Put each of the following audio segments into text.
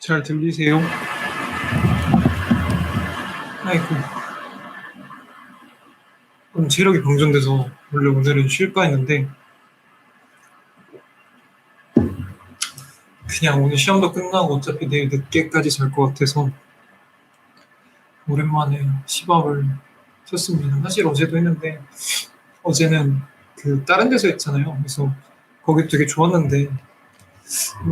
잘 들리세요? 아이고, 좀 체력이 방전돼서 원래 오늘은 쉴까 했는데 그냥 오늘 시험도 끝나고 어차피 내일 늦게까지 잘 것 같아서 오랜만에 시밥을 쳤습니다. 사실 어제도 했는데 어제는 그 다른 데서 했잖아요. 그래서 거기 되게 좋았는데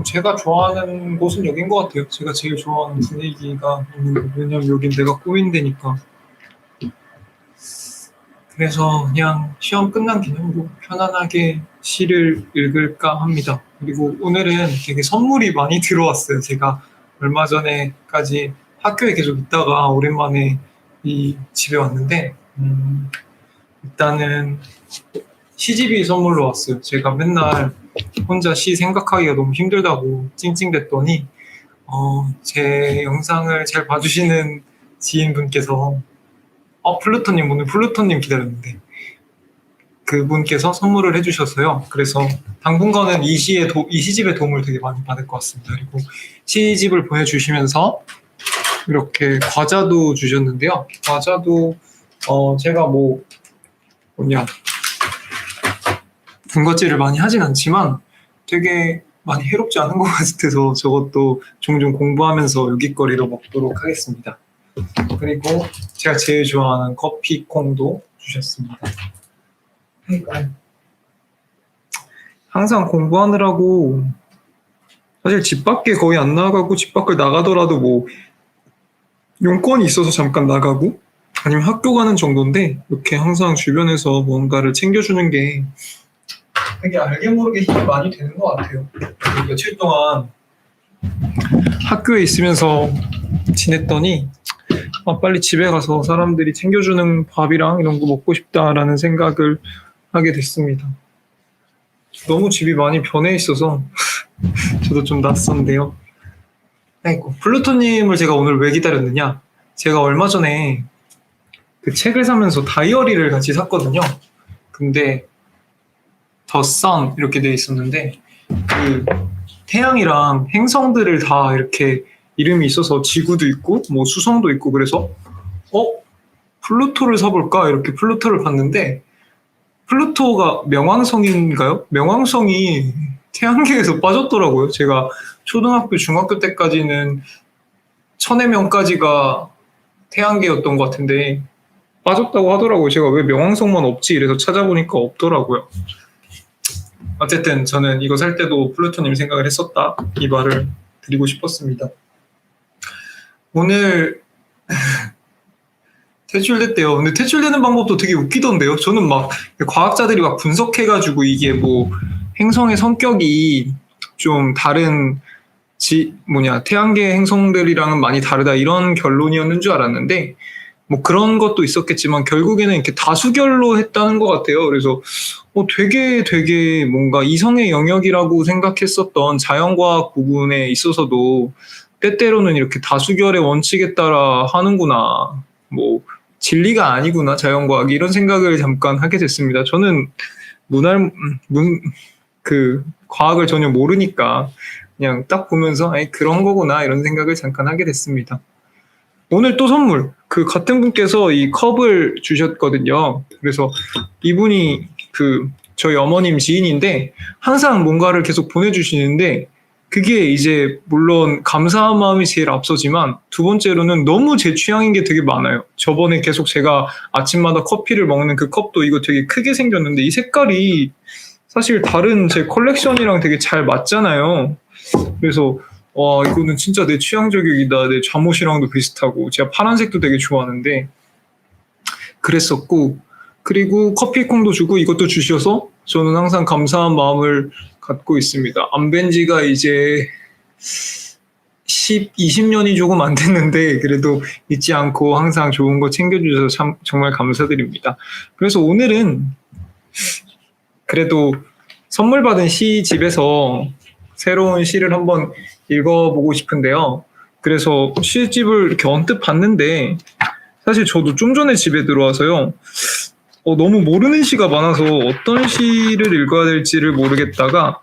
제가 좋아하는 곳은 여긴 것 같아요. 제가 제일 좋아하는 분위기가 있는 곳. 왜냐면 여긴 내가 꾸민 데니까. 그래서 그냥 시험 끝난 기념으로 편안하게 시를 읽을까 합니다. 그리고 오늘은 되게 선물이 많이 들어왔어요. 제가 얼마 전에까지 학교에 계속 있다가 오랜만에 이 집에 왔는데 일단은 시집이 선물로 왔어요. 제가 맨날 혼자 시 생각하기가 너무 힘들다고 찡찡댔더니 제 영상을 잘 봐주시는 지인분께서 플루토님, 오늘 플루토님 기다렸는데 그분께서 선물을 해주셨어요. 그래서 당분간은 이 시집의 도움을 되게 많이 받을 것 같습니다. 그리고 시집을 보내주시면서 이렇게 과자도 주셨는데요. 과자도 제가 군것질을 많이 하진 않지만 되게 많이 해롭지 않은 것 같아서 저것도 종종 공부하면서 요깃거리로 먹도록 하겠습니다. 그리고 제가 제일 좋아하는 커피콩도 주셨습니다. 항상 공부하느라고 사실 집 밖에 거의 안 나가고 집 밖을 나가더라도 용건이 있어서 잠깐 나가고 아니면 학교 가는 정도인데 이렇게 항상 주변에서 뭔가를 챙겨주는 게 되게 알게 모르게 힘이 많이 되는 것 같아요. 며칠 동안 학교에 있으면서 지냈더니 빨리 집에 가서 사람들이 챙겨주는 밥이랑 이런 거 먹고 싶다라는 생각을 하게 됐습니다. 너무 집이 많이 변해 있어서 저도 좀 낯선데요. 아이고, 플루토님을 제가 오늘 왜 기다렸느냐? 제가 얼마 전에 그 책을 사면서 다이어리를 같이 샀거든요. 근데 더 선 이렇게 돼 있었는데 그 태양이랑 행성들을 다 이렇게 이름이 있어서 지구도 있고 수성도 있고 그래서 플루토를 사볼까 이렇게 플루토를 봤는데 플루토가 명왕성인가요? 명왕성이 태양계에서 빠졌더라고요. 제가 초등학교 중학교 때까지는 천의 명까지가 태양계였던 것 같은데 빠졌다고 하더라고요. 제가 왜 명왕성만 없지 이래서 찾아보니까 없더라고요. 어쨌든 저는 이거 살 때도 플루토님 생각을 했었다 이 말을 드리고 싶었습니다. 오늘 퇴출됐대요. 근데 퇴출되는 방법도 되게 웃기던데요. 저는 과학자들이 분석해가지고 이게 행성의 성격이 좀 다른 태양계 행성들이랑은 많이 다르다 이런 결론이었는 줄 알았는데 그런 것도 있었겠지만 결국에는 이렇게 다수결로 했다는 것 같아요. 그래서 되게 뭔가 이성의 영역이라고 생각했었던 자연과학 부분에 있어서도 때때로는 이렇게 다수결의 원칙에 따라 하는구나. 진리가 아니구나, 자연과학이. 이런 생각을 잠깐 하게 됐습니다. 저는 과학을 전혀 모르니까 그냥 딱 보면서 그런 거구나 이런 생각을 잠깐 하게 됐습니다. 오늘 또 선물, 그 같은 분께서 이 컵을 주셨거든요. 그래서 이분이 저희 어머님 지인인데 항상 뭔가를 계속 보내주시는데 그게 이제 물론 감사한 마음이 제일 앞서지만 두 번째로는 너무 제 취향인 게 되게 많아요. 저번에 계속 제가 아침마다 커피를 먹는 그 컵도 이거 되게 크게 생겼는데 이 색깔이 사실 다른 제 컬렉션이랑 되게 잘 맞잖아요. 그래서 이거는 진짜 내 취향 저격이다. 내 잠옷이랑도 비슷하고 제가 파란색도 되게 좋아하는데 그랬었고 그리고 커피콩도 주고 이것도 주셔서 저는 항상 감사한 마음을 갖고 있습니다. 안 뵌 지가 이제 20년이 조금 안 됐는데 그래도 잊지 않고 항상 좋은 거 챙겨주셔서 정말 감사드립니다. 그래서 오늘은 그래도 선물 받은 시집에서 새로운 시를 한번 읽어보고 싶은데요. 그래서 시집을 이렇게 언뜻 봤는데 사실 저도 좀 전에 집에 들어와서요. 너무 모르는 시가 많아서 어떤 시를 읽어야 될지를 모르겠다가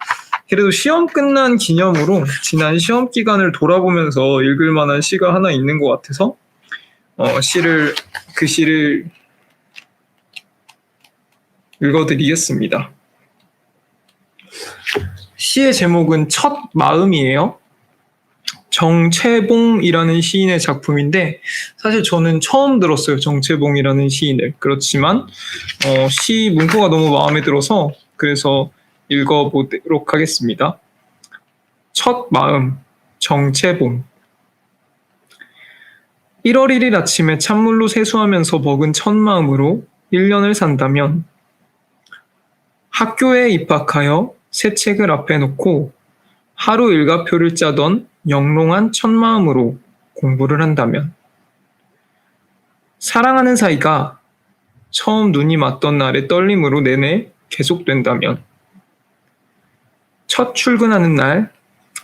그래도 시험 끝난 기념으로 지난 시험 기간을 돌아보면서 읽을 만한 시가 하나 있는 것 같아서 그 시를 읽어드리겠습니다. 시의 제목은 첫 마음이에요. 정채봉이라는 시인의 작품인데 사실 저는 처음 들었어요. 정채봉이라는 시인을. 그렇지만 시 문구가 너무 마음에 들어서 그래서 읽어보도록 하겠습니다. 첫 마음, 정채봉. 1월 1일 아침에 찬물로 세수하면서 먹은 첫 마음으로 1년을 산다면 학교에 입학하여 새 책을 앞에 놓고 하루 일과표를 짜던 영롱한 첫 마음으로 공부를 한다면 사랑하는 사이가 처음 눈이 맞던 날의 떨림으로 내내 계속된다면 첫 출근하는 날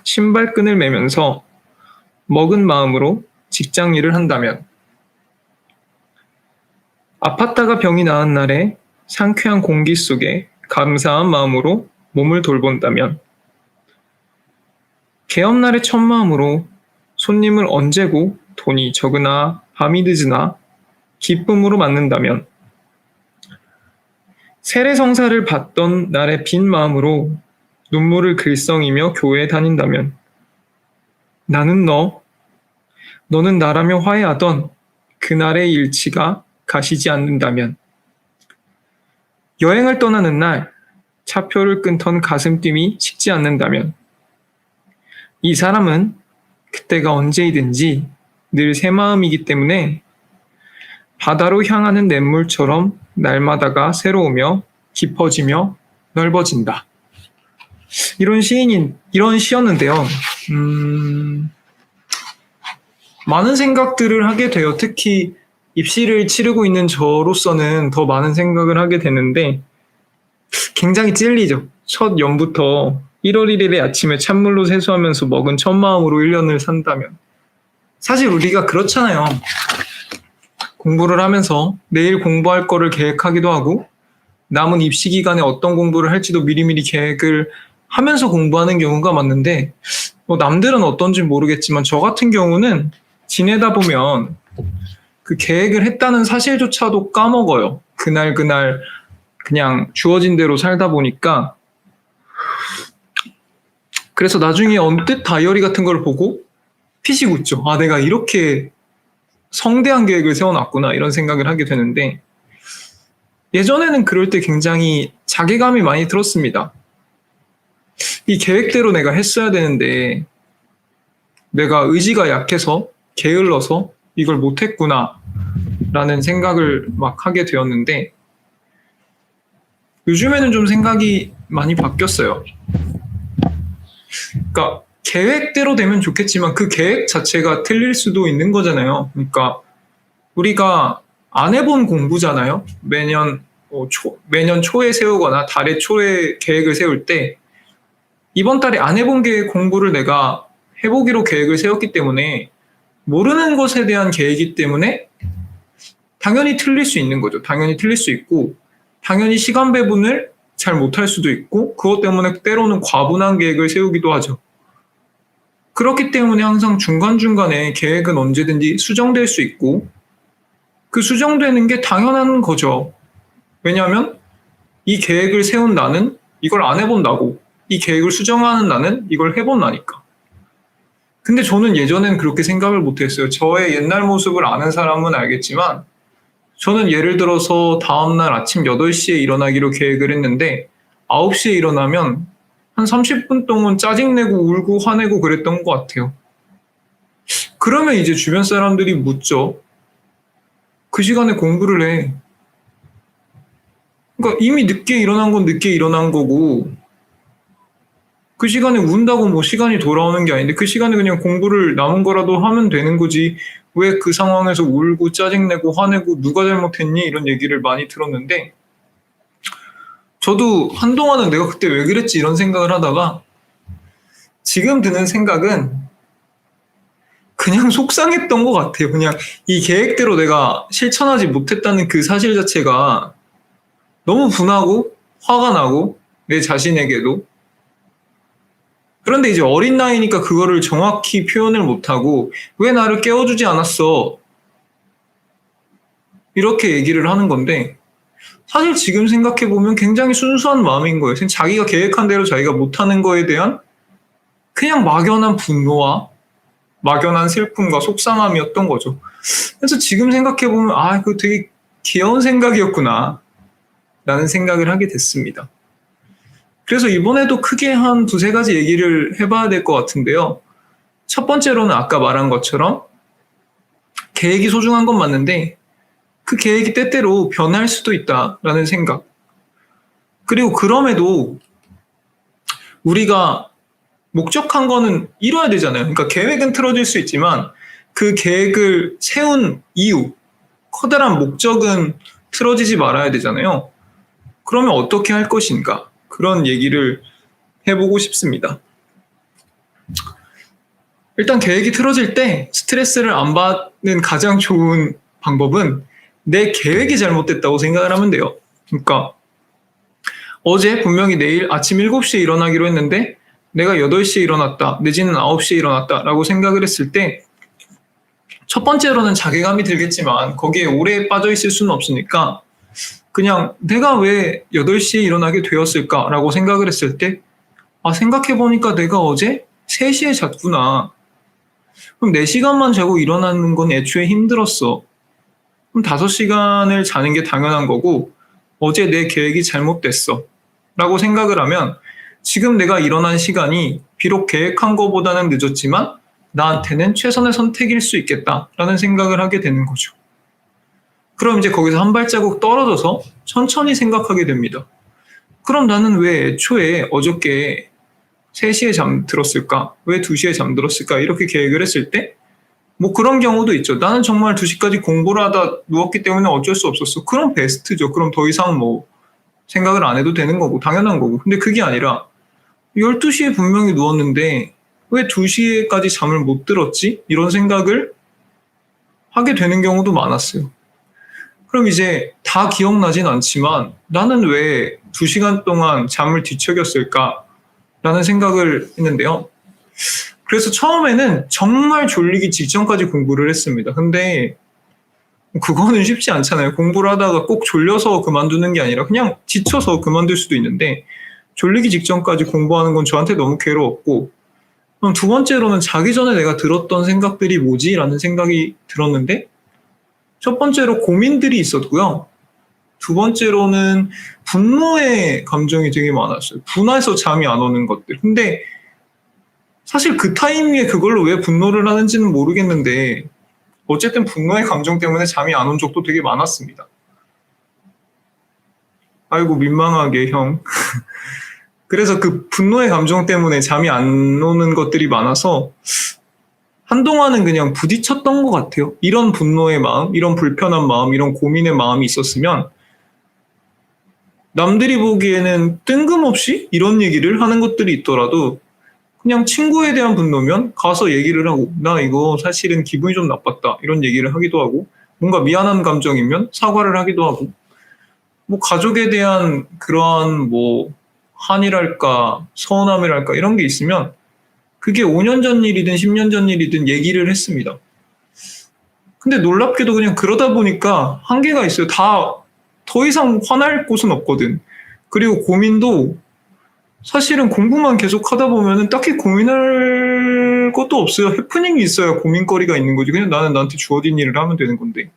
신발끈을 매면서 먹은 마음으로 직장 일을 한다면 아팠다가 병이 나은 날에 상쾌한 공기 속에 감사한 마음으로 몸을 돌본다면 개업날의 첫 마음으로 손님을 언제고 돈이 적으나 밤이 늦으나 기쁨으로 맞는다면 세례성사를 받던 날의 빈 마음으로 눈물을 글썽이며 교회에 다닌다면 나는 너는 나라며 화해하던 그날의 일치가 가시지 않는다면 여행을 떠나는 날 차표를 끊던 가슴뛰이 식지 않는다면 이 사람은 그때가 언제이든지 늘 새 마음이기 때문에 바다로 향하는 냇물처럼 날마다가 새로우며 깊어지며 넓어진다. 이런 시였는데요. 많은 생각들을 하게 돼요. 특히 입시를 치르고 있는 저로서는 더 많은 생각을 하게 되는데 굉장히 찔리죠. 첫 연부터 1월 1일에 아침에 찬물로 세수하면서 먹은 첫 마음으로 1년을 산다면 사실 우리가 그렇잖아요. 공부를 하면서 내일 공부할 거를 계획하기도 하고 남은 입시 기간에 어떤 공부를 할지도 미리미리 계획을 하면서 공부하는 경우가 많은데 남들은 어떤지 모르겠지만 저 같은 경우는 지내다 보면 그 계획을 했다는 사실조차도 까먹어요. 그날 그냥 주어진 대로 살다 보니까 그래서 나중에 언뜻 다이어리 같은 걸 보고 피식 웃죠. 아, 내가 이렇게 성대한 계획을 세워놨구나 이런 생각을 하게 되는데 예전에는 그럴 때 굉장히 자괴감이 많이 들었습니다. 이 계획대로 내가 했어야 되는데 내가 의지가 약해서 게을러서 이걸 못했구나 라는 생각을 막 하게 되었는데 요즘에는 좀 생각이 많이 바뀌었어요. 그러니까 계획대로 되면 좋겠지만 그 계획 자체가 틀릴 수도 있는 거잖아요. 그러니까 우리가 안 해본 공부잖아요. 매년 초에 세우거나 달의 초에 계획을 세울 때 이번 달에 안 해본 공부를 내가 해보기로 계획을 세웠기 때문에 모르는 것에 대한 계획이기 때문에 당연히 틀릴 수 있는 거죠. 당연히 틀릴 수 있고 당연히 시간 배분을 잘 못할 수도 있고 그것 때문에 때로는 과분한 계획을 세우기도 하죠. 그렇기 때문에 항상 중간중간에 계획은 언제든지 수정될 수 있고 그 수정되는 게 당연한 거죠. 왜냐하면 이 계획을 세운 나는 이걸 안 해본다고 이 계획을 수정하는 나는 이걸 해본다니까. 근데 저는 예전엔 그렇게 생각을 못했어요. 저의 옛날 모습을 아는 사람은 알겠지만 저는 예를 들어서 다음날 아침 8시에 일어나기로 계획을 했는데 9시에 일어나면 한 30분 동안 짜증내고 울고 화내고 그랬던 것 같아요. 그러면 이제 주변 사람들이 묻죠. 그 시간에 공부를 해. 그러니까 이미 늦게 일어난 건 늦게 일어난 거고 그 시간에 운다고 뭐 시간이 돌아오는 게 아닌데 그 시간에 그냥 공부를 남은 거라도 하면 되는 거지 왜 그 상황에서 울고 짜증내고 화내고 누가 잘못했니? 이런 얘기를 많이 들었는데 저도 한동안은 내가 그때 왜 그랬지 이런 생각을 하다가 지금 드는 생각은 그냥 속상했던 것 같아요. 그냥 이 계획대로 내가 실천하지 못했다는 그 사실 자체가 너무 분하고 화가 나고 내 자신에게도. 그런데 이제 어린 나이니까 그거를 정확히 표현을 못하고 왜 나를 깨워주지 않았어? 이렇게 얘기를 하는 건데 사실 지금 생각해보면 굉장히 순수한 마음인 거예요. 자기가 계획한 대로 자기가 못하는 거에 대한 그냥 막연한 분노와 막연한 슬픔과 속상함이었던 거죠. 그래서 지금 생각해보면 그거 되게 귀여운 생각이었구나 라는 생각을 하게 됐습니다. 그래서 이번에도 크게 한 두세 가지 얘기를 해봐야 될 것 같은데요. 첫 번째로는 아까 말한 것처럼 계획이 소중한 건 맞는데 그 계획이 때때로 변할 수도 있다라는 생각. 그리고 그럼에도 우리가 목적한 거는 이뤄야 되잖아요. 그러니까 계획은 틀어질 수 있지만 그 계획을 세운 이유, 커다란 목적은 틀어지지 말아야 되잖아요. 그러면 어떻게 할 것인가? 그런 얘기를 해보고 싶습니다. 일단 계획이 틀어질 때 스트레스를 안 받는 가장 좋은 방법은 내 계획이 잘못됐다고 생각을 하면 돼요. 그러니까 어제 분명히 내일 아침 7시에 일어나기로 했는데 내가 8시에 일어났다, 내지는 9시에 일어났다 라고 생각을 했을 때 첫 번째로는 자괴감이 들겠지만 거기에 오래 빠져 있을 수는 없으니까 그냥 내가 왜 8시에 일어나게 되었을까 라고 생각을 했을 때 생각해보니까 내가 어제 3시에 잤구나. 그럼 4시간만 자고 일어나는 건 애초에 힘들었어. 그럼 5시간을 자는 게 당연한 거고 어제 내 계획이 잘못됐어 라고 생각을 하면 지금 내가 일어난 시간이 비록 계획한 것보다는 늦었지만 나한테는 최선의 선택일 수 있겠다라는 생각을 하게 되는 거죠. 그럼 이제 거기서 한 발자국 떨어져서 천천히 생각하게 됩니다. 그럼 나는 왜 애초에 어저께 3시에 잠들었을까? 왜 2시에 잠들었을까? 이렇게 계획을 했을 때 뭐 그런 경우도 있죠. 나는 정말 2시까지 공부를 하다 누웠기 때문에 어쩔 수 없었어. 그럼 베스트죠. 그럼 더 이상 뭐 생각을 안 해도 되는 거고 당연한 거고. 근데 그게 아니라 12시에 분명히 누웠는데 왜 2시에까지 잠을 못 들었지? 이런 생각을 하게 되는 경우도 많았어요. 그럼 이제 다 기억나진 않지만 나는 왜 2시간 동안 잠을 뒤척였을까? 라는 생각을 했는데요. 그래서 처음에는 정말 졸리기 직전까지 공부를 했습니다. 근데 그거는 쉽지 않잖아요. 공부를 하다가 꼭 졸려서 그만두는 게 아니라 그냥 지쳐서 그만둘 수도 있는데 졸리기 직전까지 공부하는 건 저한테 너무 괴로웠고 그럼 두 번째로는 자기 전에 내가 들었던 생각들이 뭐지? 라는 생각이 들었는데 첫 번째로 고민들이 있었고요. 두 번째로는 분노의 감정이 되게 많았어요. 분해서 잠이 안 오는 것들. 근데 사실 그 타이밍에 그걸로 왜 분노를 하는지는 모르겠는데 어쨌든 분노의 감정 때문에 잠이 안 온 적도 되게 많았습니다. 아이고 민망하게 형. 그래서 그 분노의 감정 때문에 잠이 안 오는 것들이 많아서 한동안은 그냥 부딪혔던 것 같아요. 이런 분노의 마음, 이런 불편한 마음, 이런 고민의 마음이 있었으면 남들이 보기에는 뜬금없이 이런 얘기를 하는 것들이 있더라도 그냥 친구에 대한 분노면 가서 얘기를 하고 나 이거 사실은 기분이 좀 나빴다 이런 얘기를 하기도 하고 뭔가 미안한 감정이면 사과를 하기도 하고 뭐 가족에 대한 그러한 뭐 한이랄까 서운함이랄까 이런 게 있으면 그게 5년 전 일이든 10년 전 일이든 얘기를 했습니다. 근데 놀랍게도 그냥 그러다 보니까 한계가 있어요. 다 더 이상 화날 곳은 없거든. 그리고 고민도 사실은 공부만 계속 하다 보면은 딱히 고민할 것도 없어요. 해프닝이 있어야 고민거리가 있는 거지. 그냥 나는 나한테 주어진 일을 하면 되는 건데.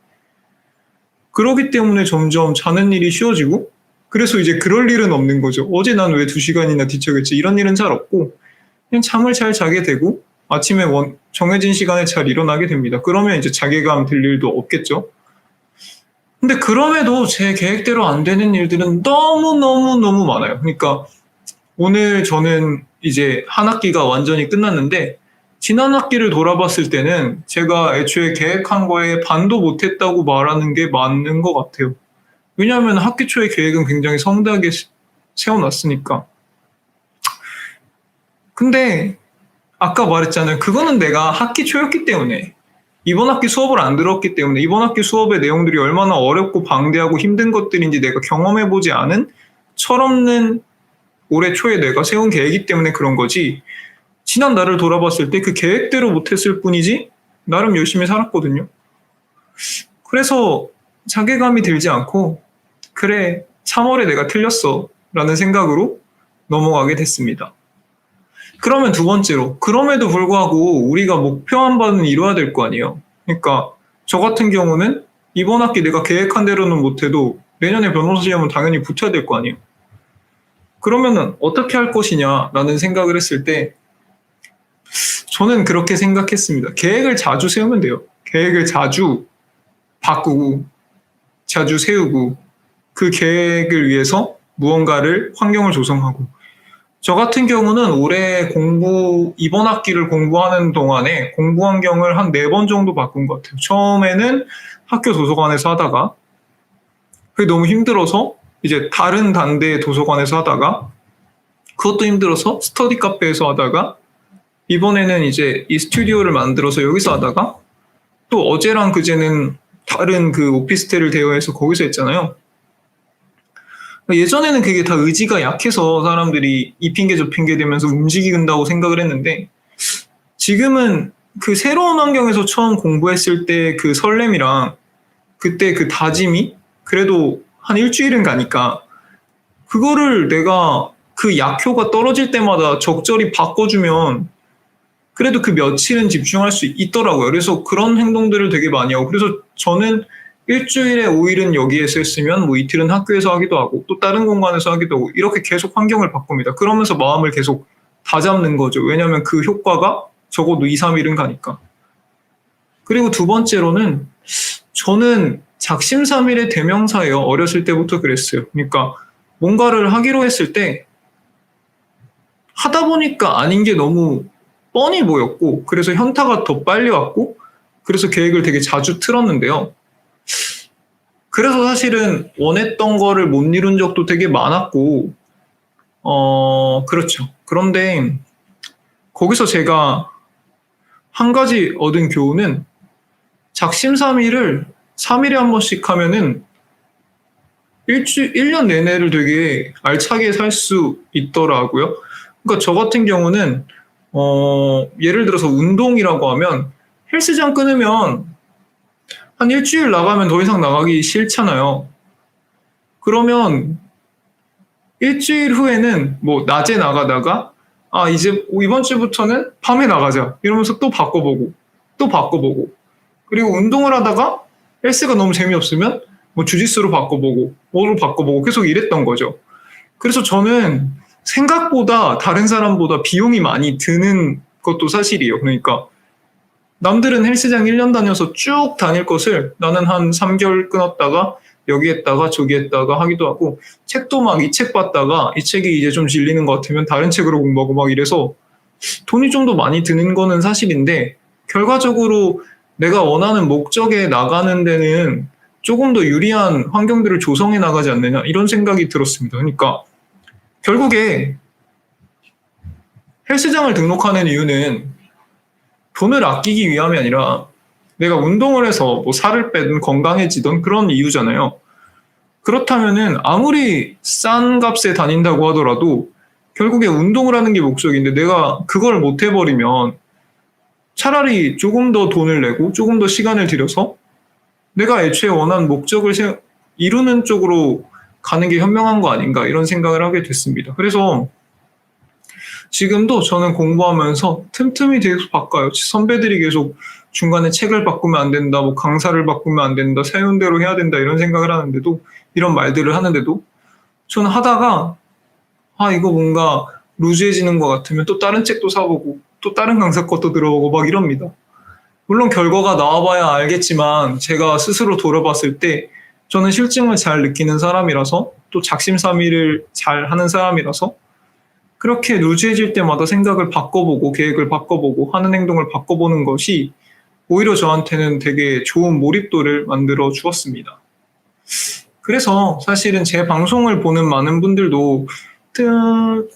그러기 때문에 점점 자는 일이 쉬워지고 그래서 이제 그럴 일은 없는 거죠. 어제 난 왜 2시간이나 뒤척였지 이런 일은 잘 없고 그냥 잠을 잘 자게 되고 아침에 정해진 시간에 잘 일어나게 됩니다. 그러면 이제 자괴감 들 일도 없겠죠. 근데 그럼에도 제 계획대로 안 되는 일들은 너무너무너무 많아요. 그러니까 오늘 저는 이제 한 학기가 완전히 끝났는데 지난 학기를 돌아봤을 때는 제가 애초에 계획한 거에 반도 못했다고 말하는 게 맞는 것 같아요. 왜냐하면 학기 초에 계획은 굉장히 성대하게 세워놨으니까. 근데 아까 말했잖아요. 그거는 내가 학기 초였기 때문에 이번 학기 수업을 안 들었기 때문에 이번 학기 수업의 내용들이 얼마나 어렵고 방대하고 힘든 것들인지 내가 경험해보지 않은 철없는 올해 초에 내가 세운 계획이기 때문에 그런 거지, 지난 나를 돌아봤을 때 그 계획대로 못했을 뿐이지 나름 열심히 살았거든요. 그래서 자괴감이 들지 않고 그래 3월에 내가 틀렸어 라는 생각으로 넘어가게 됐습니다. 그러면 두 번째로, 그럼에도 불구하고 우리가 목표한 바는 이뤄야 될 거 아니에요. 그러니까 저 같은 경우는 이번 학기 내가 계획한 대로는 못해도 내년에 변호사 시험은 당연히 붙어야 될 거 아니에요. 그러면은 어떻게 할 것이냐라는 생각을 했을 때 저는 그렇게 생각했습니다. 계획을 자주 세우면 돼요. 계획을 자주 바꾸고 자주 세우고 그 계획을 위해서 무언가를 환경을 조성하고, 저 같은 경우는 올해 이번 학기를 공부하는 동안에 공부 환경을 한 4번 정도 바꾼 것 같아요. 처음에는 학교 도서관에서 하다가 그게 너무 힘들어서 이제 다른 단대 도서관에서 하다가 그것도 힘들어서 스터디 카페에서 하다가 이번에는 이제 이 스튜디오를 만들어서 여기서 하다가 또 어제랑 그제는 다른 그 오피스텔을 대여해서 거기서 했잖아요. 예전에는 그게 다 의지가 약해서 사람들이 이 핑계 저 핑계 대면서 움직인다고 생각을 했는데, 지금은 그 새로운 환경에서 처음 공부했을 때 그 설렘이랑 그때 그 다짐이 그래도 한 일주일은 가니까 그거를 내가 그 약효가 떨어질 때마다 적절히 바꿔주면 그래도 그 며칠은 집중할 수 있더라고요. 그래서 그런 행동들을 되게 많이 하고, 그래서 저는 일주일에 5일은 여기에서 했으면 뭐 이틀은 학교에서 하기도 하고 또 다른 공간에서 하기도 하고 이렇게 계속 환경을 바꿉니다. 그러면서 마음을 계속 다잡는 거죠. 왜냐하면 그 효과가 적어도 2, 3일은 가니까. 그리고 두 번째로는 저는 작심삼일의 대명사예요. 어렸을 때부터 그랬어요. 그러니까 뭔가를 하기로 했을 때 하다 보니까 아닌 게 너무 뻔히 보였고, 그래서 현타가 더 빨리 왔고, 그래서 계획을 되게 자주 틀었는데요. 그래서 사실은 원했던 거를 못 이룬 적도 되게 많았고, 그렇죠. 그런데 거기서 제가 한 가지 얻은 교훈은 작심삼일을 3일에 한 번씩 하면은 1년 내내를 되게 알차게 살 수 있더라고요. 그러니까 저 같은 경우는 예를 들어서 운동이라고 하면 헬스장 끊으면 한 일주일 나가면 더 이상 나가기 싫잖아요. 그러면 일주일 후에는 뭐 낮에 나가다가 이제 이번 주부터는 밤에 나가자 이러면서 또 바꿔보고 또 바꿔보고, 그리고 운동을 하다가 헬스가 너무 재미없으면 뭐 주짓수로 바꿔보고 뭐로 바꿔보고 계속 이랬던 거죠. 그래서 저는 생각보다 다른 사람보다 비용이 많이 드는 것도 사실이에요. 그러니까 남들은 헬스장 1년 다녀서 쭉 다닐 것을 나는 한 3개월 끊었다가 여기 했다가 저기 했다가 하기도 하고, 책도 막 이 책 봤다가 이 책이 이제 좀 질리는 것 같으면 다른 책으로 공부하고 막 이래서 돈이 좀 더 많이 드는 거는 사실인데, 결과적으로 내가 원하는 목적에 나가는 데는 조금 더 유리한 환경들을 조성해 나가지 않느냐 이런 생각이 들었습니다. 그러니까 결국에 헬스장을 등록하는 이유는 돈을 아끼기 위함이 아니라 내가 운동을 해서 뭐 살을 빼든 건강해지든 그런 이유잖아요. 그렇다면은 아무리 싼 값에 다닌다고 하더라도 결국에 운동을 하는 게 목적인데 내가 그걸 못 해버리면 차라리 조금 더 돈을 내고 조금 더 시간을 들여서 내가 애초에 원하는 목적을 이루는 쪽으로 가는 게 현명한 거 아닌가 이런 생각을 하게 됐습니다. 그래서 지금도 저는 공부하면서 틈틈이 계속 바꿔요. 선배들이 계속 중간에 책을 바꾸면 안 된다, 뭐 강사를 바꾸면 안 된다, 세운대로 해야 된다 이런 생각을 하는데도, 이런 말들을 하는데도 저는 하다가 이거 뭔가 루즈해지는 것 같으면 또 다른 책도 사보고 또 다른 강사 것도 들어보고 막 이럽니다. 물론 결과가 나와봐야 알겠지만 제가 스스로 돌아봤을 때 저는 실증을 잘 느끼는 사람이라서 또 작심삼일을 잘 하는 사람이라서 그렇게 루즈해질 때마다 생각을 바꿔보고 계획을 바꿔보고 하는 행동을 바꿔보는 것이 오히려 저한테는 되게 좋은 몰입도를 만들어 주었습니다. 그래서 사실은 제 방송을 보는 많은 분들도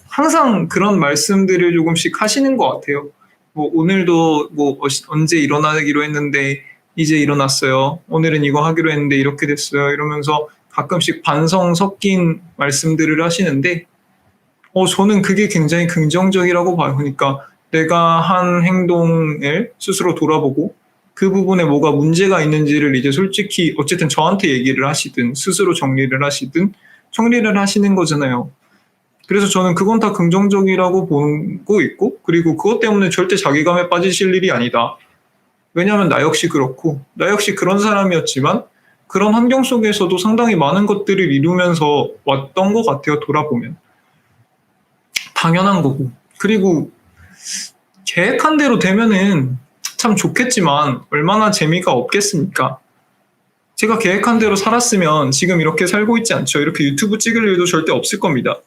항상 그런 말씀들을 조금씩 하시는 것 같아요. 뭐 오늘도 뭐 언제 일어나기로 했는데 이제 일어났어요. 오늘은 이거 하기로 했는데 이렇게 됐어요. 이러면서 가끔씩 반성 섞인 말씀들을 하시는데 저는 그게 굉장히 긍정적이라고 봐요. 그러니까 내가 한 행동을 스스로 돌아보고 그 부분에 뭐가 문제가 있는지를 이제 솔직히 어쨌든 저한테 얘기를 하시든 스스로 정리를 하시든 정리를 하시는 거잖아요. 그래서 저는 그건 다 긍정적이라고 보고 있고, 그리고 그것 때문에 절대 자괴감에 빠지실 일이 아니다. 왜냐하면 나 역시 그렇고, 나 역시 그런 사람이었지만 그런 환경 속에서도 상당히 많은 것들을 이루면서 왔던 것 같아요. 돌아보면 당연한 거고, 그리고 계획한 대로 되면은 참 좋겠지만 얼마나 재미가 없겠습니까? 제가 계획한 대로 살았으면 지금 이렇게 살고 있지 않죠. 이렇게 유튜브 찍을 일도 절대 없을 겁니다.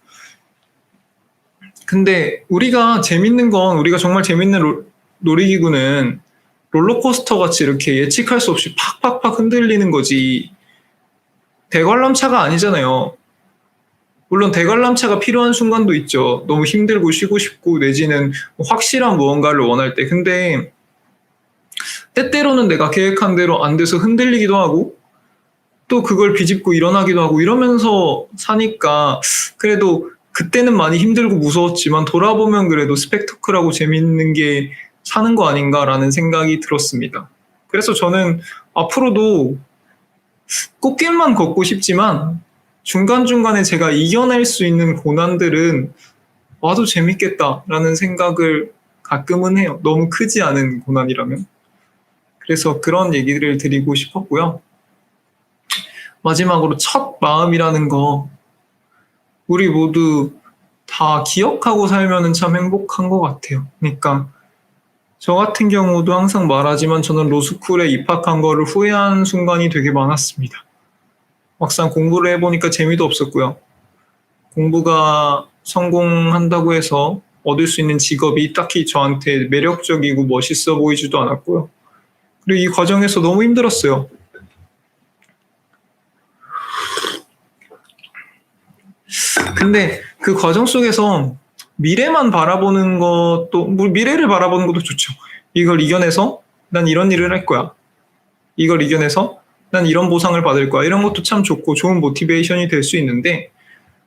근데 우리가 재밌는 건, 우리가 정말 재밌는 놀이기구는 롤러코스터 같이 이렇게 예측할 수 없이 팍팍팍 흔들리는 거지 대관람차가 아니잖아요. 물론 대관람차가 필요한 순간도 있죠. 너무 힘들고 쉬고 싶고 내지는 확실한 무언가를 원할 때. 근데 때때로는 내가 계획한 대로 안 돼서 흔들리기도 하고 또 그걸 비집고 일어나기도 하고 이러면서 사니까 그래도 그때는 많이 힘들고 무서웠지만 돌아보면 그래도 스펙터클하고 재밌는 게 사는 거 아닌가라는 생각이 들었습니다. 그래서 저는 앞으로도 꽃길만 걷고 싶지만 중간중간에 제가 이겨낼 수 있는 고난들은 와도 재밌겠다라는 생각을 가끔은 해요. 너무 크지 않은 고난이라면. 그래서 그런 얘기를 드리고 싶었고요. 마지막으로 첫 마음이라는 거 우리 모두 다 기억하고 살면 참 행복한 것 같아요. 그러니까 저 같은 경우도 항상 말하지만 저는 로스쿨에 입학한 거를 후회한 순간이 되게 많았습니다. 막상 공부를 해보니까 재미도 없었고요. 공부가 성공한다고 해서 얻을 수 있는 직업이 딱히 저한테 매력적이고 멋있어 보이지도 않았고요. 그리고 이 과정에서 너무 힘들었어요. 근데 그 과정 속에서 미래만 바라보는 것도, 미래를 바라보는 것도 좋죠. 이걸 이겨내서 난 이런 일을 할 거야. 이걸 이겨내서 난 이런 보상을 받을 거야. 이런 것도 참 좋고 좋은 모티베이션이 될 수 있는데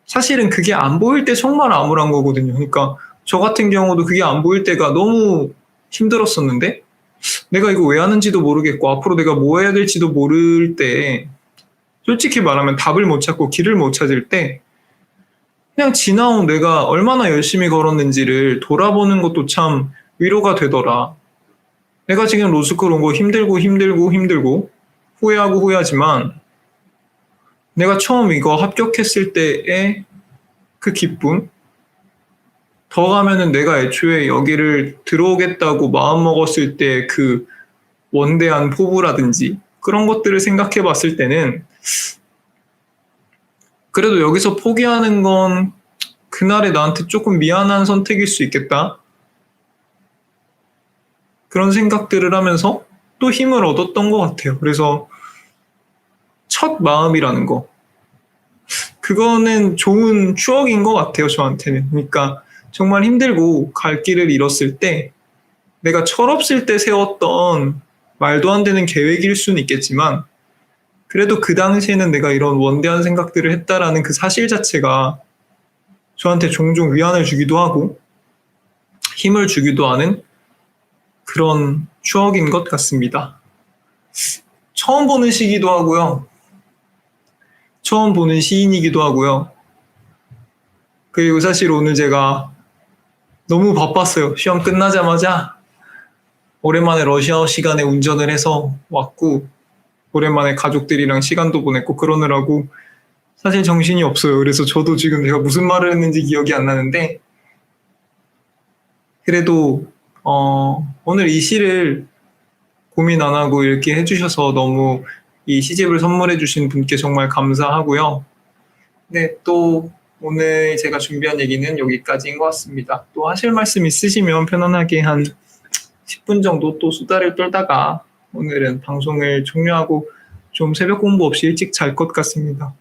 사실은 그게 안 보일 때 정말 암울한 거거든요. 그러니까 저 같은 경우도 그게 안 보일 때가 너무 힘들었었는데 내가 이거 왜 하는지도 모르겠고 앞으로 내가 뭐 해야 될지도 모를 때 솔직히 말하면 답을 못 찾고 길을 못 찾을 때 그냥 지나온 내가 얼마나 열심히 걸었는지를 돌아보는 것도 참 위로가 되더라. 내가 지금 로스쿨 온 거 힘들고 후회하고 후회하지만 내가 처음 이거 합격했을 때의 그 기쁨, 더 가면은 내가 애초에 여기를 들어오겠다고 마음먹었을 때 그 원대한 포부라든지 그런 것들을 생각해 봤을 때는 그래도 여기서 포기하는 건 그날에 나한테 조금 미안한 선택일 수 있겠다. 그런 생각들을 하면서 또 힘을 얻었던 것 같아요. 그래서 첫 마음이라는 거. 그거는 좋은 추억인 것 같아요, 저한테는. 그러니까 정말 힘들고 갈 길을 잃었을 때 내가 철없을 때 세웠던 말도 안 되는 계획일 수는 있겠지만 그래도 그 당시에는 내가 이런 원대한 생각들을 했다라는 그 사실 자체가 저한테 종종 위안을 주기도 하고 힘을 주기도 하는 그런 추억인 것 같습니다. 처음 보는 시기도 하고요. 처음 보는 시인이기도 하고요. 그리고 사실 오늘 제가 너무 바빴어요. 시험 끝나자마자 오랜만에 러시아어 시간에 운전을 해서 왔고 오랜만에 가족들이랑 시간도 보냈고 그러느라고 사실 정신이 없어요. 그래서 저도 지금 제가 무슨 말을 했는지 기억이 안 나는데 그래도 오늘 이 시를 고민 안 하고 이렇게 해주셔서 너무 이 시집을 선물해 주신 분께 정말 감사하고요. 네, 또 오늘 제가 준비한 얘기는 여기까지인 것 같습니다. 또 하실 말씀 있으시면 편안하게 한 10분 정도 또 수다를 떨다가 오늘은 방송을 종료하고 좀 새벽 공부 없이 일찍 잘 것 같습니다.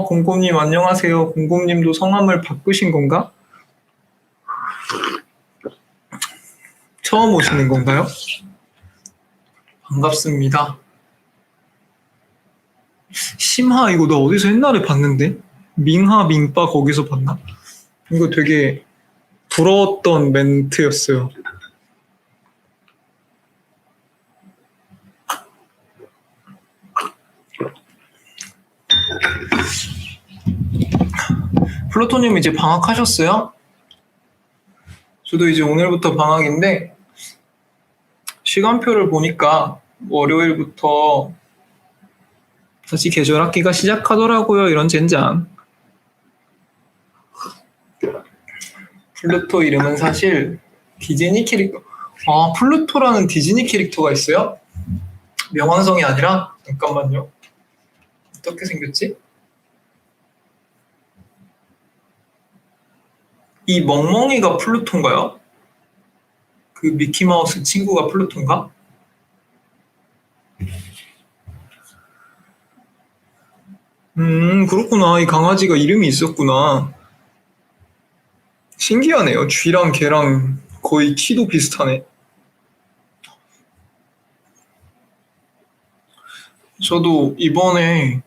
공곰님 안녕하세요. 공곰님도 성함을 바꾸신 건가? 처음 오시는 건가요? 반갑습니다. 심하 이거 나 어디서 옛날에 봤는데? 밍하 밍빠 거기서 봤나? 이거 되게 부러웠던 멘트였어요. 플루토님 이제 방학하셨어요? 저도 이제 오늘부터 방학인데 시간표를 보니까 월요일부터 다시 계절학기가 시작하더라고요. 이런 젠장. 플루토 이름은 사실 디즈니 캐릭터. 아, 플루토라는 디즈니 캐릭터가 있어요? 명왕성이 아니라? 잠깐만요. 어떻게 생겼지? 이 멍멍이가 플루토인가요? 그 미키마우스 친구가 플루토인가? 그렇구나. 이 강아지가 이름이 있었구나. 신기하네요. 쥐랑 개랑 거의 키도 비슷하네. 저도 이번에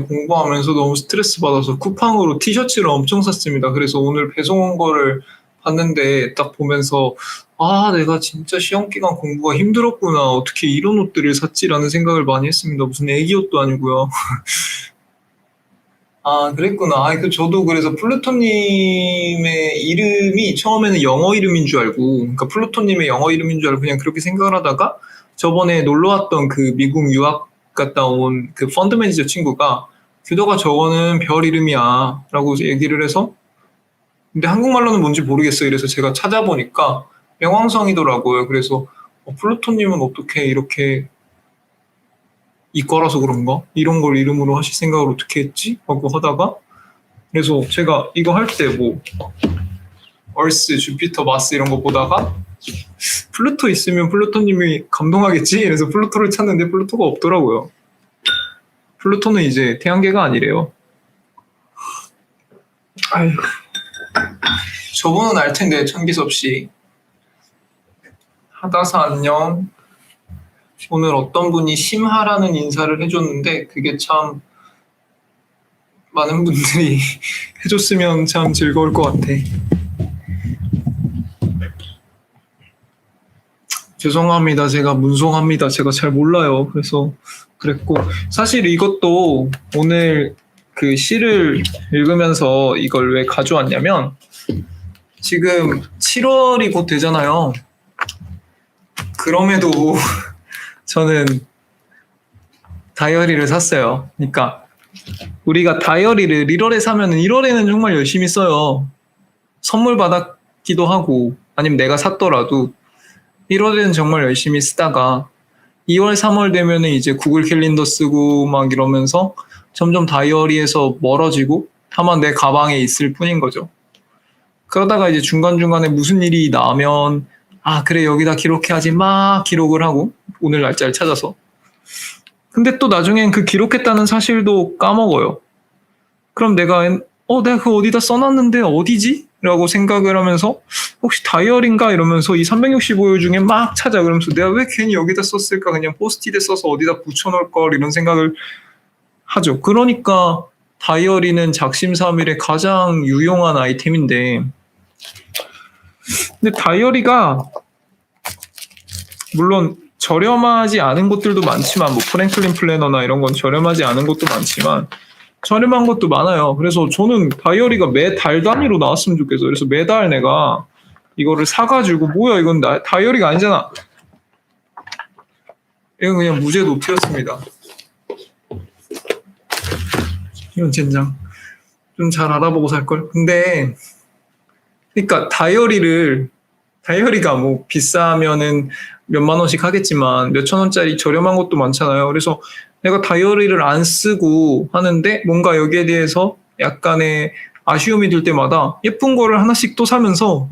공부하면서 너무 스트레스 받아서 쿠팡으로 티셔츠를 엄청 샀습니다. 그래서 오늘 배송 온 거를 봤는데 딱 보면서 아, 내가 진짜 시험 기간 공부가 힘들었구나. 어떻게 이런 옷들을 샀지라는 생각을 많이 했습니다. 무슨 애기 옷도 아니고요. 아, 그랬구나. 아, 저도 그래서 플루토님의 이름이 처음에는 영어 이름인 줄 알고, 그러니까 플루토님의 영어 이름인 줄 알고 그냥 그렇게 생각을 하다가 저번에 놀러 왔던 그 미국 유학 갔다 온 그 펀드 매니저 친구가 규더가 저거는 별 이름이야 라고 얘기를 해서 근데 한국말로는 뭔지 모르겠어요. 그래서 제가 찾아보니까 명왕성이더라고요. 그래서 플루토님은 어떻게 이렇게 이과라서 그런가? 이런 걸 이름으로 하실 생각을 어떻게 했지? 하고 하다가 그래서 제가 이거 할 때 뭐 얼스, 주피터, 마스 이런 거 보다가 플루토 있으면 플루토님이 감동하겠지? 그래서 플루토를 찾는데 플루토가 없더라고요. 플루토는 이제 태양계가 아니래요. 아휴. 저분은 알 텐데, 천기섭 씨. 하다사 안녕. 오늘 어떤 분이 심하라는 인사를 해줬는데, 그게 참 많은 분들이 해줬으면 참 즐거울 것 같아. 죄송합니다. 제가 문송합니다. 제가 잘 몰라요. 그래서 그랬고 사실 이것도 오늘 그 시를 읽으면서 이걸 왜 가져왔냐면 지금 7월이 곧 되잖아요. 그럼에도 저는 다이어리를 샀어요. 그러니까 우리가 다이어리를 1월에 사면은 1월에는 정말 열심히 써요. 선물 받았기도 하고 아니면 내가 샀더라도 1월에는 정말 열심히 쓰다가 2월, 3월 되면은 이제 구글 캘린더 쓰고 막 이러면서 점점 다이어리에서 멀어지고 다만 내 가방에 있을 뿐인 거죠. 그러다가 이제 중간중간에 무슨 일이 나면 아, 그래, 여기다 기록해야지 막 기록을 하고 오늘 날짜를 찾아서. 근데 또 나중엔 그 기록했다는 사실도 까먹어요. 그럼 내가 그거 어디다 써놨는데 어디지? 라고 생각을 하면서 혹시 다이어리인가 이러면서 이 365일 중에 막 찾아. 그러면서 내가 왜 괜히 여기다 썼을까? 그냥 포스트잇에 써서 어디다 붙여놓을 걸 이런 생각을 하죠. 그러니까 다이어리는 작심삼일의 가장 유용한 아이템인데 근데 다이어리가 물론 저렴하지 않은 곳들도 많지만 뭐 프랭클린 플래너나 이런 건 저렴하지 않은 곳도 많지만 저렴한 것도 많아요. 그래서 저는 다이어리가 매달 단위로 나왔으면 좋겠어요. 그래서 매달 내가 이거를 사가지고 뭐야 이건 다이어리가 아니잖아. 이건 그냥 무제 노트였습니다. 이런 젠장. 좀 잘 알아보고 살걸. 근데 그러니까 다이어리가 뭐 비싸면은 몇만 원씩 하겠지만 몇천 원짜리 저렴한 것도 많잖아요. 그래서 내가 다이어리를 안 쓰고 하는데 뭔가 여기에 대해서 약간의 아쉬움이 들 때마다 예쁜 거를 하나씩 또 사면서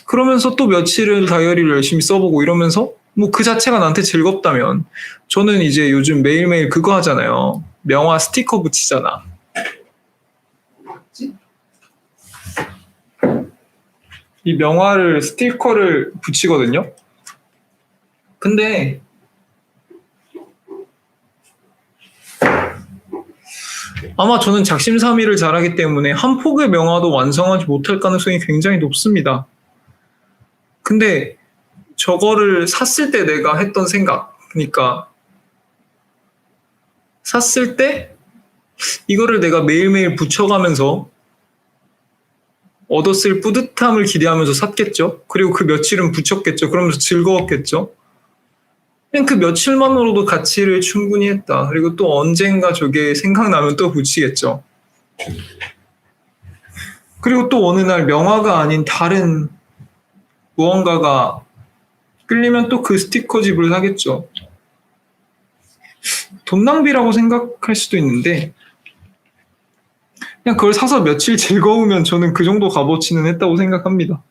그러면서 또 며칠을 다이어리를 열심히 써보고 이러면서 뭐 그 자체가 나한테 즐겁다면 저는 이제 요즘 매일매일 그거 하잖아요. 명화 스티커 붙이잖아. 이 명화를 스티커를 붙이거든요. 근데 아마 저는 작심삼일을 잘하기 때문에 한 폭의 명화도 완성하지 못할 가능성이 굉장히 높습니다. 근데 저거를 샀을 때 내가 했던 생각, 그러니까 샀을 때 이거를 내가 매일매일 붙여가면서 얻었을 뿌듯함을 기대하면서 샀겠죠. 그리고 그 며칠은 붙였겠죠. 그러면서 즐거웠겠죠. 그냥 그 며칠만으로도 가치를 충분히 했다. 그리고 또 언젠가 저게 생각나면 또 붙이겠죠. 그리고 또 어느 날 명화가 아닌 다른 무언가가 끌리면 또 그 스티커집을 사겠죠. 돈 낭비라고 생각할 수도 있는데 그냥 그걸 사서 며칠 즐거우면 저는 그 정도 값어치는 했다고 생각합니다.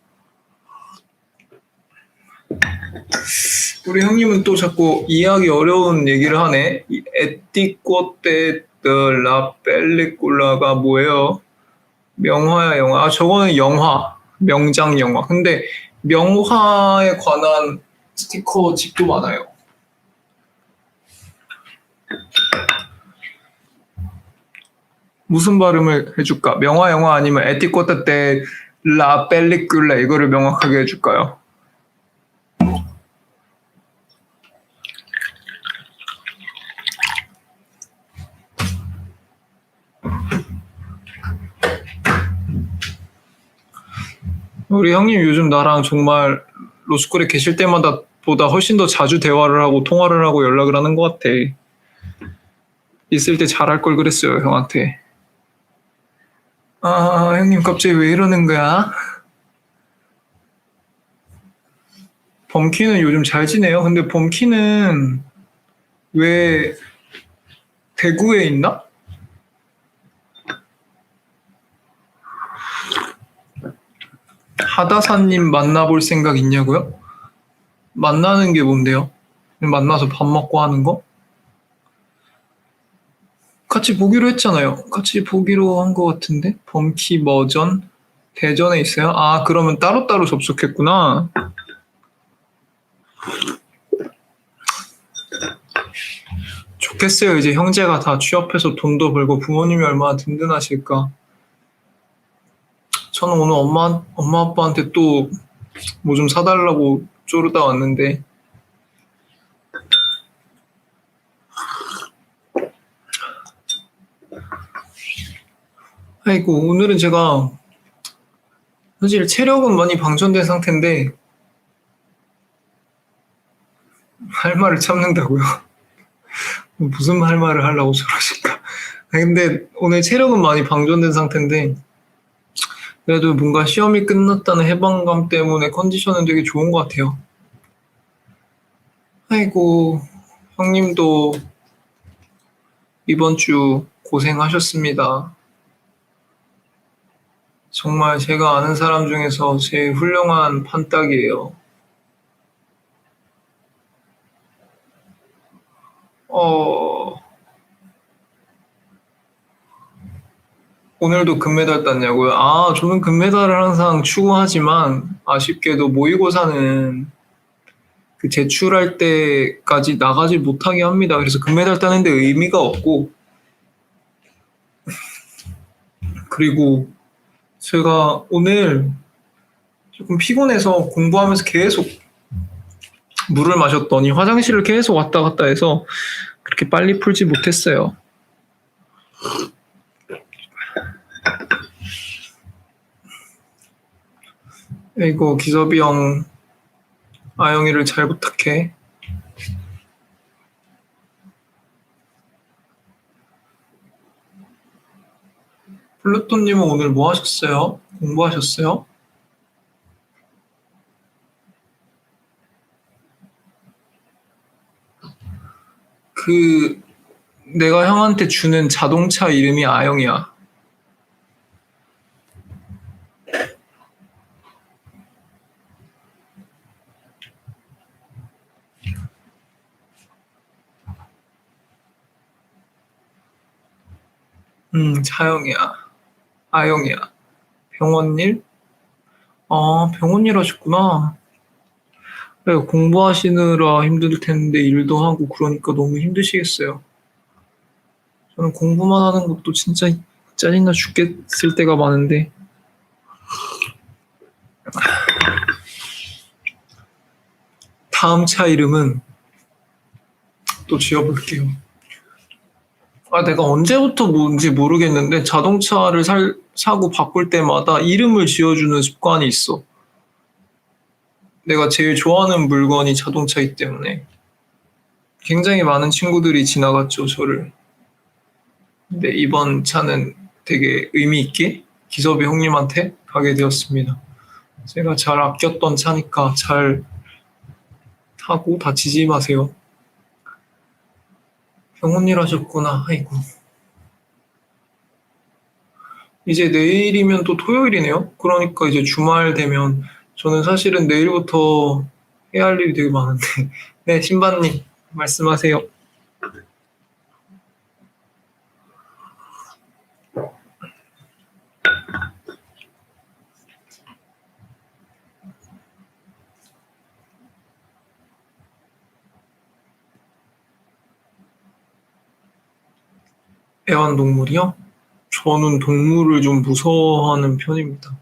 우리 형님은 또 자꾸 이해하기 어려운 얘기를 하네. 에티꼬테 라 펠리cul라가 뭐예요? 명화야 영화. 아 저거는 영화. 명장 영화. 근데 명화에 관한 스티커 집도 많아요. 무슨 발음을 해줄까? 명화 영화 아니면 에티꼬테 라 펠리cul라 이거를 명확하게 해줄까요? 우리 형님 요즘 나랑 정말 로스쿨에 계실 때마다 보다 훨씬 더 자주 대화를 하고 통화를 하고 연락을 하는 것 같아. 있을 때 잘할 걸 그랬어요, 형한테. 아, 형님 갑자기 왜 이러는 거야? 범키는 요즘 잘 지내요? 근데 범키는 왜 대구에 있나? 하다사님 만나볼 생각 있냐고요? 만나는 게 뭔데요? 만나서 밥 먹고 하는 거? 같이 보기로 했잖아요. 같이 보기로 한 것 같은데? 범키 머전? 대전에 있어요? 아, 그러면 따로따로 접속했구나. 좋겠어요. 이제 형제가 다 취업해서 돈도 벌고 부모님이 얼마나 든든하실까. 저는 오늘 엄마 아빠한테 또 뭐 좀 사달라고 쪼르다 왔는데 아이고 오늘은 제가 사실 체력은 많이 방전된 상태인데 할 말을 참는다고요? 무슨 할 말을 하려고 저러실까? 근데 오늘 체력은 많이 방전된 상태인데 그래도 뭔가 시험이 끝났다는 해방감 때문에 컨디션은 되게 좋은 것 같아요. 아이고 형님도 이번 주 고생하셨습니다. 정말 제가 아는 사람 중에서 제일 훌륭한 판딱이에요. 오늘도 금메달 땄냐고요? 아, 저는 금메달을 항상 추구하지만 아쉽게도 모의고사는 그 제출할 때까지 나가지 못하게 합니다. 그래서 금메달 따는데 의미가 없고 그리고 제가 오늘 조금 피곤해서 공부하면서 계속 물을 마셨더니 화장실을 계속 왔다 갔다 해서 그렇게 빨리 풀지 못했어요. 이거 기섭이 형, 아영이를 잘 부탁해. 플루토님은 오늘 뭐 하셨어요? 공부하셨어요? 그 내가 형한테 주는 자동차 이름이 아영이야. 차영이야. 아영이야. 병원 일? 아, 병원 일 하셨구나. 네, 공부하시느라 힘들 텐데 일도 하고 그러니까 너무 힘드시겠어요. 저는 공부만 하는 것도 진짜 짜증나 죽겠을 때가 많은데. 다음 차 이름은 또 지어볼게요. 아, 내가 언제부터 뭔지 모르겠는데 자동차를 사고 바꿀 때마다 이름을 지어주는 습관이 있어. 내가 제일 좋아하는 물건이 자동차이기 때문에 굉장히 많은 친구들이 지나갔죠, 저를. 근데 이번 차는 되게 의미 있게 기섭이 형님한테 가게 되었습니다. 제가 잘 아꼈던 차니까 잘 타고 다치지 마세요. 병원 일 하셨구나. 아이고. 이제 내일이면 또 토요일이네요. 그러니까 이제 주말 되면 저는 사실은 내일부터 해야 할 일이 되게 많은데. 네, 신반님 말씀하세요. 애완동물이요? 저는 동물을 좀 무서워하는 편입니다.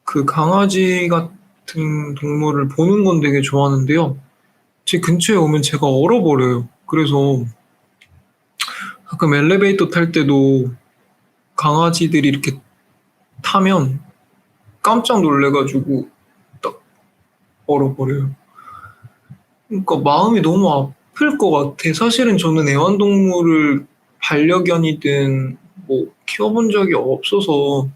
그 강아지 같은 동물을 보는 건 되게 좋아하는데요. 제 근처에 오면 제가 얼어버려요. 그래서 가끔 엘리베이터 탈 때도 강아지들이 이렇게 타면 깜짝 놀래가지고 딱 얼어버려요. 그러니까 마음이 너무 아플 것 같아. 사실은 저는 애완동물을 반려견이든 뭐 키워본 적이 없어서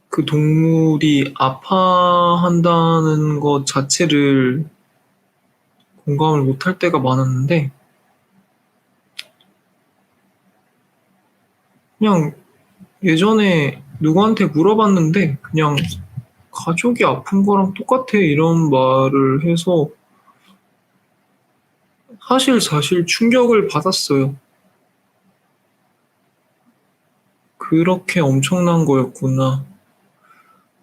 그 동물이 아파한다는 것 자체를 공감을 못할 때가 많았는데 그냥 예전에 누구한테 물어봤는데 그냥 가족이 아픈 거랑 똑같아 이런 말을 해서 사실 충격을 받았어요. 그렇게 엄청난 거였구나.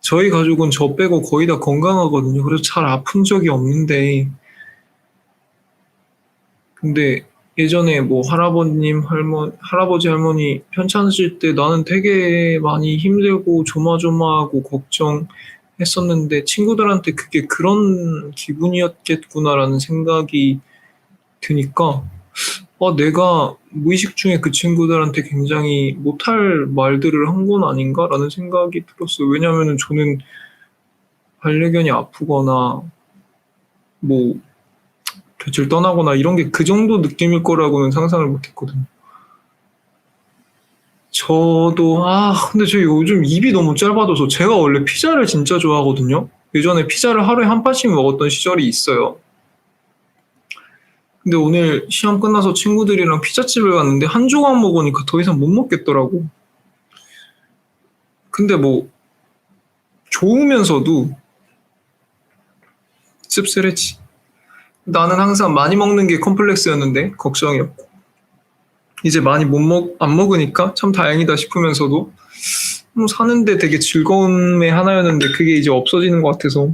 저희 가족은 저 빼고 거의 다 건강하거든요. 그래서 잘 아픈 적이 없는데 근데 예전에 뭐 할아버지 할머니 편찮으실 때 나는 되게 많이 힘들고 조마조마하고 걱정했었는데 친구들한테 그게 그런 기분이었겠구나라는 생각이 드니까 내가 무의식 중에 그 친구들한테 굉장히 못할 말들을 한 건 아닌가라는 생각이 들었어요. 왜냐하면 저는 반려견이 아프거나 뭐 곁을 떠나거나 이런 게 그 정도 느낌일 거라고는 상상을 못했거든요. 저도 근데 저 요즘 입이 너무 짧아져서 제가 원래 피자를 진짜 좋아하거든요. 예전에 피자를 하루에 한 판씩 먹었던 시절이 있어요. 근데 오늘 시험 끝나서 친구들이랑 피자집을 갔는데 한 조각 먹으니까 더 이상 못 먹겠더라고. 근데 뭐 좋으면서도 씁쓸했지. 나는 항상 많이 먹는 게 컴플렉스였는데 걱정이었고 이제 많이 안 먹으니까 참 다행이다 싶으면서도 사는데 되게 즐거움의 하나였는데 그게 이제 없어지는 것 같아서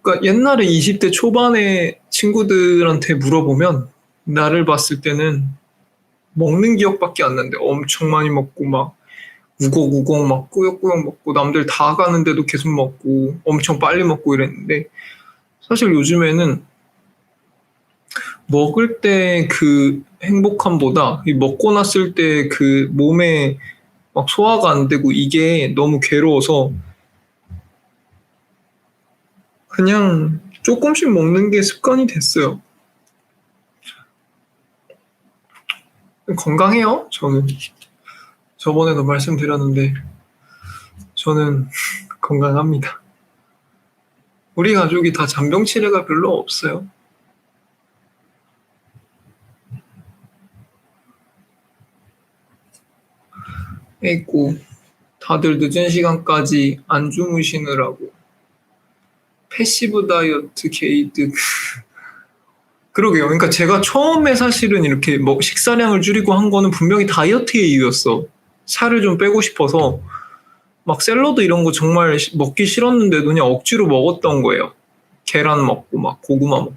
그러니까 옛날에 20대 초반에 친구들한테 물어보면 나를 봤을 때는 먹는 기억밖에 안 나는데 엄청 많이 먹고 막 우걱우걱 막 꾸역꾸역 먹고 남들 다 가는데도 계속 먹고 엄청 빨리 먹고 이랬는데 사실 요즘에는 먹을 때 그 행복함보다 먹고 났을 때 그 몸에 막 소화가 안 되고 이게 너무 괴로워서 그냥 조금씩 먹는 게 습관이 됐어요. 건강해요, 저는. 저번에도 말씀드렸는데 저는 건강합니다. 우리 가족이 다 잔병 치레가 별로 없어요. 에이고, 다들 늦은 시간까지 안 주무시느라고 패시브 다이어트 게이드 그러게요. 그러니까 제가 처음에 사실은 이렇게 뭐 식사량을 줄이고 한 거는 분명히 다이어트의 이유였어. 살을 좀 빼고 싶어서 막 샐러드 이런 거 정말 먹기 싫었는데도 그냥 억지로 먹었던 거예요. 계란 먹고 막 고구마 먹고.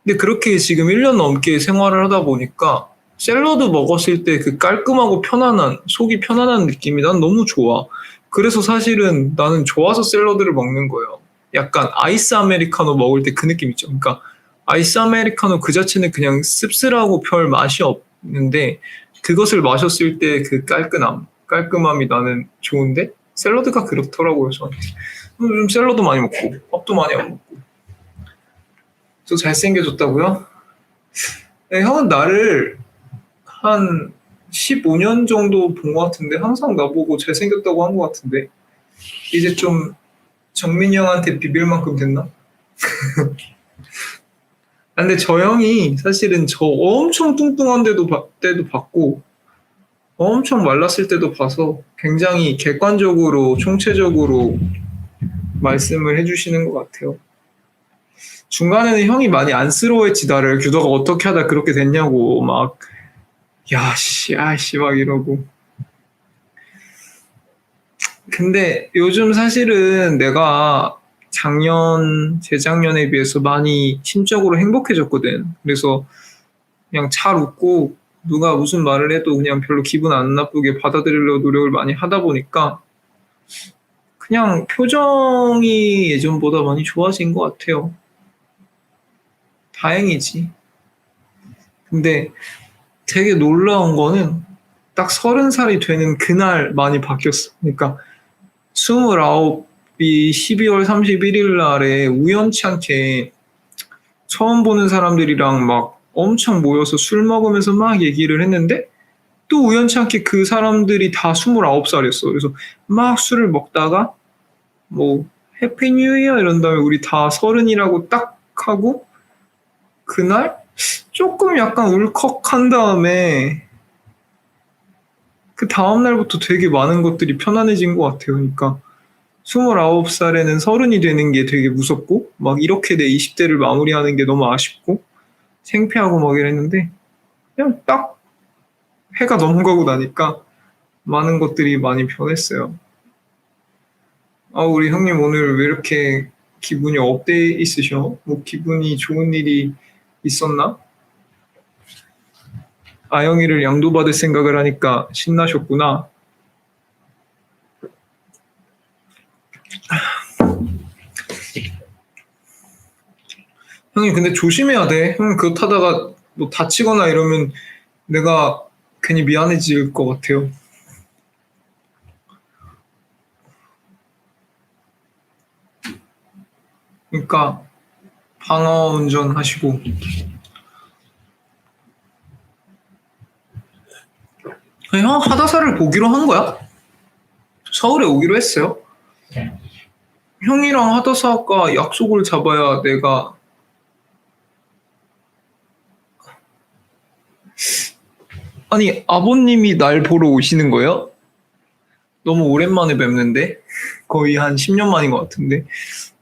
근데 그렇게 지금 1년 넘게 생활을 하다 보니까 샐러드 먹었을 때 그 깔끔하고 편안한, 속이 편안한 느낌이 난 너무 좋아. 그래서 사실은 나는 좋아서 샐러드를 먹는 거예요. 약간 아이스 아메리카노 먹을 때 그 느낌 있죠. 그러니까 아이스 아메리카노 그 자체는 그냥 씁쓸하고 별 맛이 없는데 그것을 마셨을 때 그 깔끔함이 나는 좋은데 샐러드가 그렇더라고요, 저한테. 요즘 샐러드 많이 먹고 밥도 많이 안 먹고. 저 잘생겨졌다고요? 네, 형은 나를 한 15년 정도 본 것 같은데 항상 나보고 잘생겼다고 한 것 같은데 이제 좀 정민이 형한테 비빌 만큼 됐나? 근데 저 형이 사실은 저 엄청 뚱뚱한 때도 봤고 엄청 말랐을 때도 봐서 굉장히 객관적으로 총체적으로 말씀을 해주시는 것 같아요. 중간에는 형이 많이 안쓰러워했지 나를 규도가 어떻게 하다 그렇게 됐냐고 막 야씨 아씨 막 이러고 근데 요즘 사실은 내가 재작년에 비해서 많이 심적으로 행복해졌거든. 그래서 그냥 잘 웃고 누가 무슨 말을 해도 그냥 별로 기분 안 나쁘게 받아들이려고 노력을 많이 하다 보니까 그냥 표정이 예전보다 많이 좋아진 것 같아요. 다행이지. 근데 되게 놀라운 거는 딱 30살이 되는 그날 많이 바뀌었어. 그러니까 29이 12월 31일 날에 우연치 않게 처음 보는 사람들이랑 막 엄청 모여서 술 먹으면서 막 얘기를 했는데 또 우연치 않게 그 사람들이 다 29살이었어. 그래서 막 술을 먹다가 뭐 해피 뉴 이어 이런 다음에 우리 다 30이라고 딱 하고 그날 조금 약간 울컥한 다음에 그 다음날부터 되게 많은 것들이 편안해진 것 같아요. 그러니까 29살에는 30이 되는 게 되게 무섭고 막 이렇게 내 20대를 마무리하는 게 너무 아쉽고 창피하고 막 이랬는데 그냥 딱 해가 넘어가고 나니까 많은 것들이 많이 변했어요. 아, 우리 형님 오늘 왜 이렇게 기분이 업돼 있으셔? 뭐 기분이 좋은 일이 있었나? 아영이를 양도받을 생각을 하니까 신나셨구나. 형님 근데 조심해야 돼. 형 그거 타다가 뭐 다치거나 이러면 내가 괜히 미안해질 것 같아요. 그러니까 방어 운전하시고. 형 하다사를 보기로 한 거야? 서울에 오기로 했어요. 형이랑 하다사가 약속을 잡아야 내가 아니 아버님이 날 보러 오시는 거예요? 너무 오랜만에 뵙는데 거의 한 10년 만인 것 같은데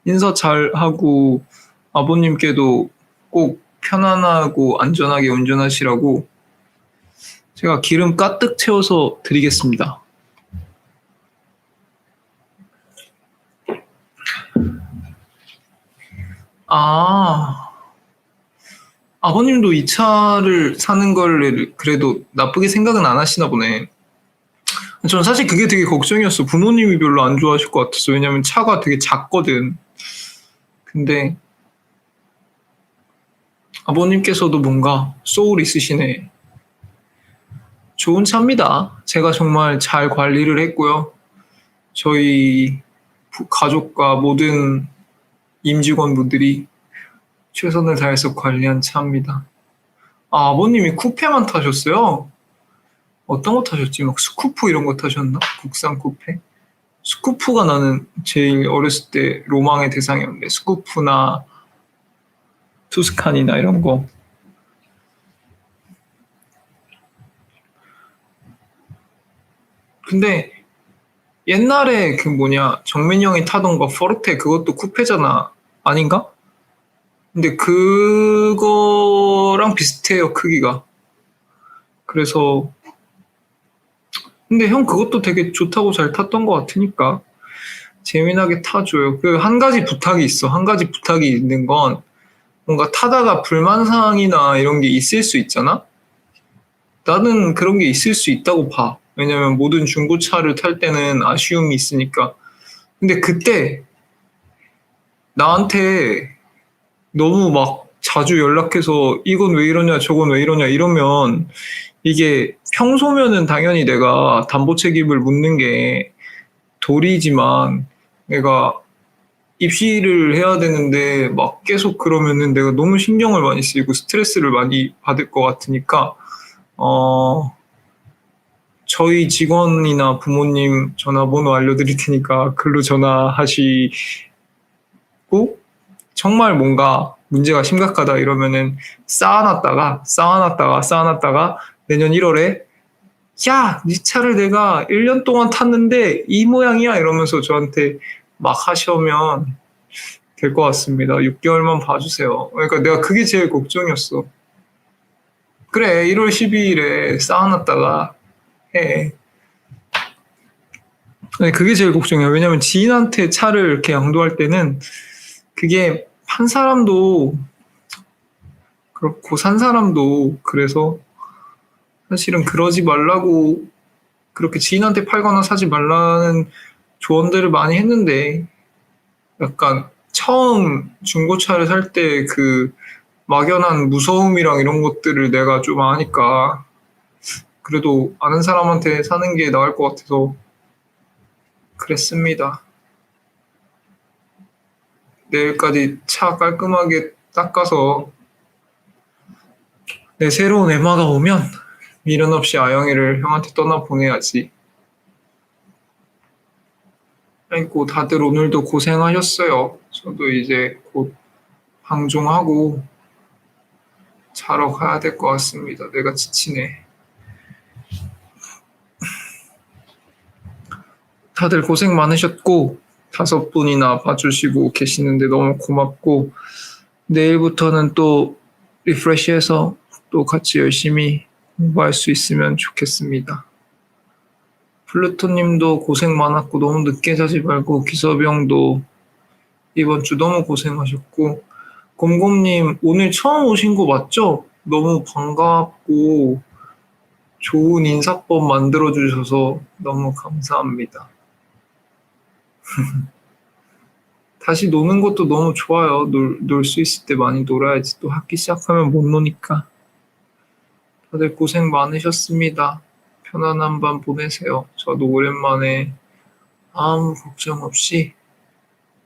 인사 잘 하고 아버님께도 꼭 편안하고 안전하게 운전하시라고 제가 기름 가득 채워서 드리겠습니다. 아, 아버님도 이 차를 사는 걸 그래도 나쁘게 생각은 안 하시나 보네. 전 사실 그게 되게 걱정이었어. 부모님이 별로 안 좋아하실 것 같았어. 왜냐면 차가 되게 작거든. 근데 아버님께서도 뭔가 소울 있으시네. 좋은 차입니다. 제가 정말 잘 관리를 했고요. 저희 가족과 모든 임직원분들이 최선을 다해서 관리한 차입니다. 아, 아버님이 쿠페만 타셨어요? 어떤 거 타셨지? 막 스쿠프 이런 거 타셨나? 국산 쿠페? 스쿠프가 나는 제일 어렸을 때 로망의 대상이었는데 스쿠프나 투스칸이나 이런 거. 근데 옛날에 그 뭐냐 정민이 형이 타던 거 포르테 그것도 쿠페잖아. 아닌가? 근데 그거랑 비슷해요, 크기가. 그래서 근데 형 그것도 되게 좋다고 잘 탔던 것 같으니까 재미나게 타줘요. 그 한 가지 부탁이 있어. 한 가지 부탁이 있는 건 뭔가 타다가 불만사항이나 이런 게 있을 수 있잖아? 나는 그런 게 있을 수 있다고 봐. 왜냐면 모든 중고차를 탈 때는 아쉬움이 있으니까. 근데 그때 나한테 너무 막 자주 연락해서 이건 왜 이러냐, 저건 왜 이러냐 이러면 이게 평소면은 당연히 내가 담보 책임을 묻는 게 도리지만 내가 입시를 해야 되는데 막 계속 그러면은 내가 너무 신경을 많이 쓰이고 스트레스를 많이 받을 것 같으니까 어 저희 직원이나 부모님 전화번호 알려드릴 테니까 글로 전화하시고 정말 뭔가 문제가 심각하다 이러면은 쌓아놨다가 내년 1월에 야, 네 차를 내가 1년 동안 탔는데 이 모양이야 이러면서 저한테 막 하시면 될 것 같습니다. 6개월만 봐주세요. 그러니까 내가 그게 제일 걱정이었어. 그래, 1월 12일에 쌓아놨다가 해. 네, 그게 제일 걱정이야. 왜냐면 지인한테 차를 이렇게 양도할 때는 그게 판 사람도 그렇고 산 사람도 그래서 사실은 그러지 말라고 그렇게 지인한테 팔거나 사지 말라는 조언들을 많이 했는데 약간 처음 중고차를 살 때 그 막연한 무서움이랑 이런 것들을 내가 좀 아니까 그래도 아는 사람한테 사는 게 나을 것 같아서 그랬습니다. 내일까지 차 깔끔하게 닦아서 내 새로운 에마가 오면 미련 없이 아영이를 형한테 떠나 보내야지. 아이고 다들 오늘도 고생하셨어요. 저도 이제 곧 방종하고 자러 가야 될 것 같습니다. 내가 지치네. 다들 고생 많으셨고 5분이나 봐주시고 계시는데 너무 고맙고 내일부터는 또 리프레시해서 또 같이 열심히 공부할 수 있으면 좋겠습니다. 플루토님도 고생 많았고 너무 늦게 자지 말고 기섭이 형도 이번 주 너무 고생하셨고 곰곰님 오늘 처음 오신 거 맞죠? 너무 반갑고 좋은 인사법 만들어주셔서 너무 감사합니다. 다시 노는 것도 너무 좋아요. 놀 수 있을 때 많이 놀아야지. 또 학기 시작하면 못 노니까. 다들 고생 많으셨습니다. 편안한 밤 보내세요. 저도 오랜만에 아무 걱정 없이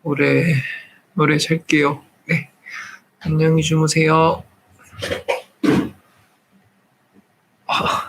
오래 잘게요. 네. 안녕히 주무세요. 아.